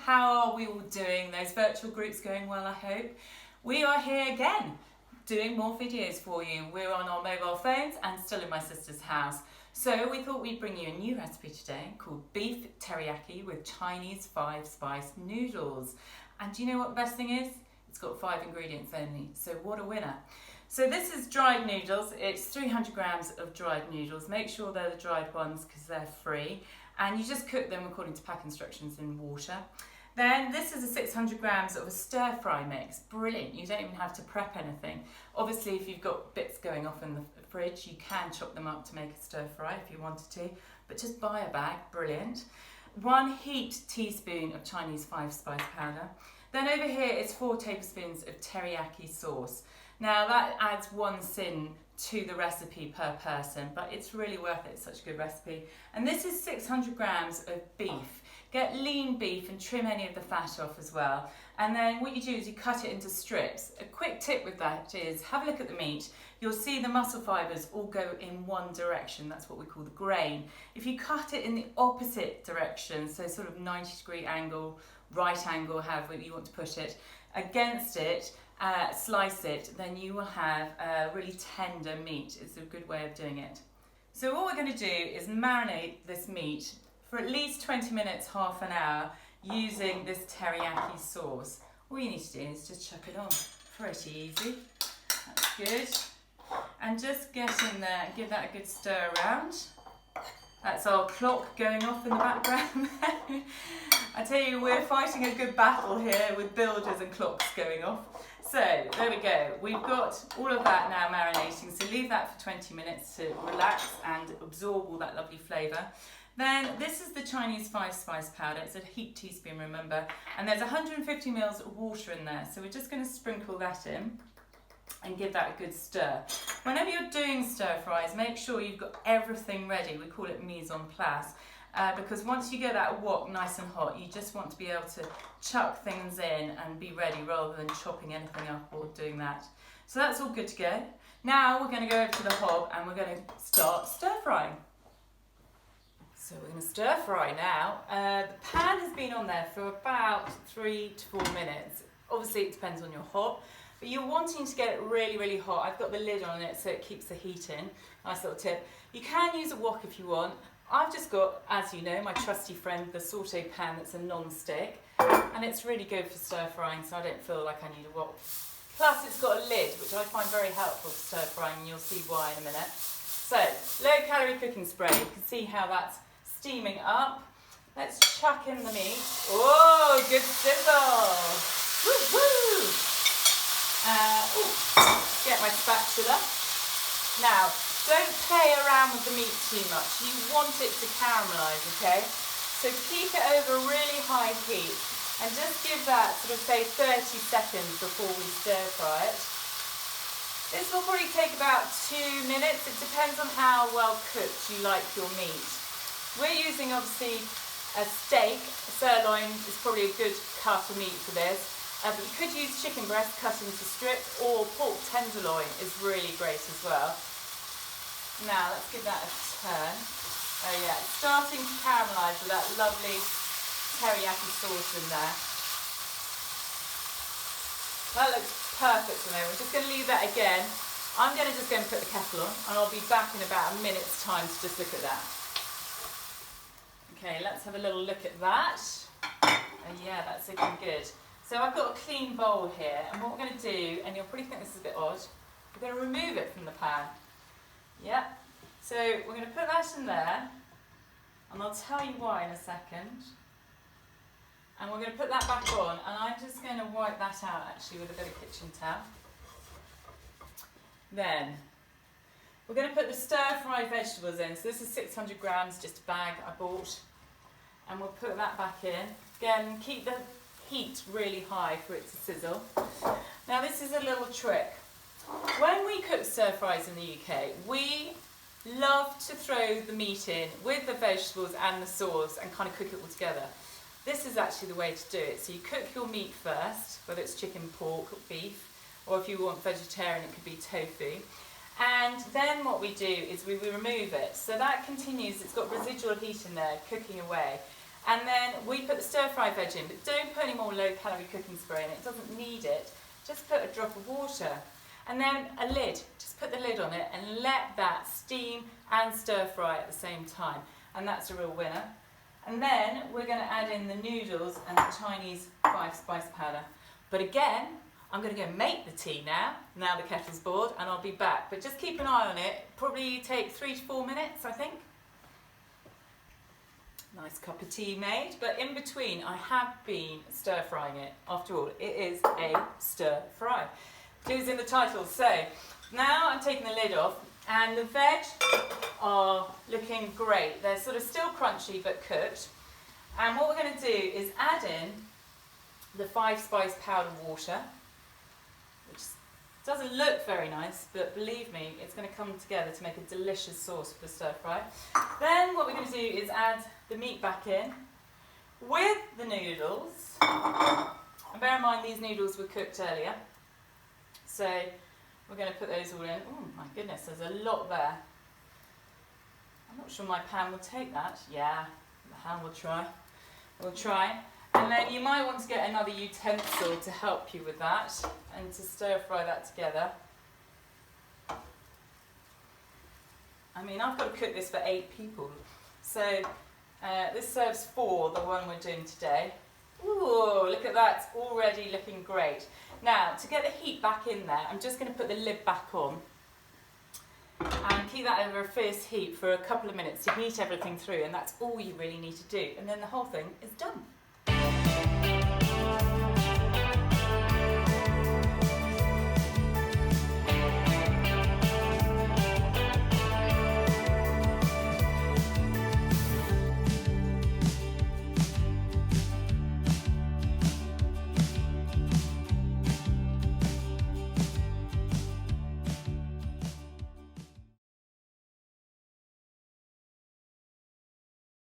how are we all doing? Those virtual groups going well, I hope. We are here again, doing more videos for you. We're on our mobile phones and still in my sister's house. So we thought we'd bring you a new recipe today called beef teriyaki with Chinese 5-spice noodles. And do you know what the best thing is? It's got 5 ingredients only, so what a winner. So this is dried noodles. It's 300 grams of dried noodles. Make sure they're the dried ones because they're free. And you just cook them according to pack instructions in water. Then this is a 600 grams of a stir fry mix. Brilliant, you don't even have to prep anything. Obviously if you've got bits going off in the fridge, you can chop them up to make a stir fry if you wanted to, but just buy a bag, brilliant. 1 heaped teaspoon of Chinese 5-spice powder. Then over here is 4 tablespoons of teriyaki sauce. Now that adds 1 sin to the recipe per person, but it's really worth it, it's such a good recipe. And this is 600 grams of beef. Get lean beef and trim any of the fat off as well. And then what you do is you cut it into strips. A quick tip with that is have a look at the meat. You'll see the muscle fibres all go in one direction. That's what we call the grain. If you cut it in the opposite direction, so sort of 90-degree angle, right angle, however you want to put it, against it, slice it, then you will have a really tender meat. It's a good way of doing it. So what we're going to do is marinate this meat for at least 20 minutes, half an hour, using this teriyaki sauce. All you need to do is just chuck it on. Pretty easy. That's good. And just get in there and give that a good stir around. That's our clock going off in the background. I tell you, we're fighting a good battle here with builders and clocks going off. So there we go. We've got all of that now marinating. So leave that for 20 minutes to relax and absorb all that lovely flavour. Then this is the Chinese 5-spice powder. It's a heaped teaspoon, remember. And there's 150 mils of water in there. So we're just going to sprinkle that in and give that a good stir. Whenever you're doing stir fries, make sure you've got everything ready. We call it mise en place. Because once you get that wok nice and hot, you just want to be able to chuck things in and be ready rather than chopping anything up or doing that. So that's all good to go. Now we're going to go over to the hob and we're going to start stir frying. So we're going to stir fry now. The pan has been on there for about 3 to 4 minutes. Obviously it depends on your hob, but you're wanting to get it really, really hot. I've got the lid on it so it keeps the heat in. Nice little tip. You can use a wok if you want. I've just got, as you know, my trusty friend, the saute pan that's a non-stick, and it's really good for stir frying, so I don't feel like I need a wok. Plus it's got a lid, which I find very helpful for stir frying, and you'll see why in a minute. So, low-calorie cooking spray. You can see how that's steaming up. Let's chuck in the meat. Oh, good sizzle! Woo woo! Get my spatula. Now, don't play around with the meat too much. You want it to caramelise, okay? So keep it over really high heat and just give that sort of say 30 seconds before we stir fry it. This will probably take about 2 minutes. It depends on how well cooked you like your meat. We're using obviously a steak. A sirloin is probably a good cut of meat for this. But you could use chicken breast cut into strips, or pork tenderloin is really great as well. Now let's give that a turn. Oh yeah, it's starting to caramelise with that lovely teriyaki sauce in there. That looks perfect to me. We're just going to leave that again. I'm just going to put the kettle on and I'll be back in about a minute's time to just look at that. Okay, let's have a little look at that. Oh yeah, that's looking good. So I've got a clean bowl here, and what we're going to do, and you'll probably think this is a bit odd, we're going to remove it from the pan. Yep. So we're going to put that in there, and I'll tell you why in a second. And we're going to put that back on, and I'm just going to wipe that out actually with a bit of kitchen towel. Then we're going to put the stir-fried vegetables in. So this is 600 grams, just a bag I bought. And we'll put that back in. Again, keep the heat really high for it to sizzle. Now this is a little trick. When we cook stir fries in the UK, we love to throw the meat in with the vegetables and the sauce and kind of cook it all together. This is actually the way to do it. So you cook your meat first, whether it's chicken, pork, or beef, or if you want vegetarian, it could be tofu. And then what we do is we remove it. So that continues, it's got residual heat in there, cooking away. And then we put the stir fry veg in, but don't put any more low-calorie cooking spray in it. It doesn't need it. Just put a drop of water. And then a lid. Just put the lid on it and let that steam and stir fry at the same time. And that's a real winner. And then we're going to add in the noodles and the Chinese 5-spice powder. But again, I'm going to go make the tea now the kettle's boiled, and I'll be back. But just keep an eye on it. Probably take 3 to 4 minutes, I think. Nice cup of tea made. But in between, I have been stir frying it. After all, it is a stir fry. It is in the title. So now I'm taking the lid off, and the veg are looking great. They're sort of still crunchy but cooked. And what we're going to do is add in the 5-spice powder water, which doesn't look very nice, but believe me, it's going to come together to make a delicious sauce for the stir fry. Then what we're going to do is add the meat back in with the noodles. And bear in mind these noodles were cooked earlier. So we're going to put those all in. Oh my goodness, there's a lot there. I'm not sure my pan will take that. Yeah, the pan will try. We'll try. And then you might want to get another utensil to help you with that and to stir fry that together. I mean, I've got to cook this for 8 people. So this serves 4, the one we're doing today. Ooh, look at that, it's already looking great. Now, to get the heat back in there, I'm just going to put the lid back on and keep that over a fierce heat for a couple of minutes to heat everything through, and that's all you really need to do. And then the whole thing is done.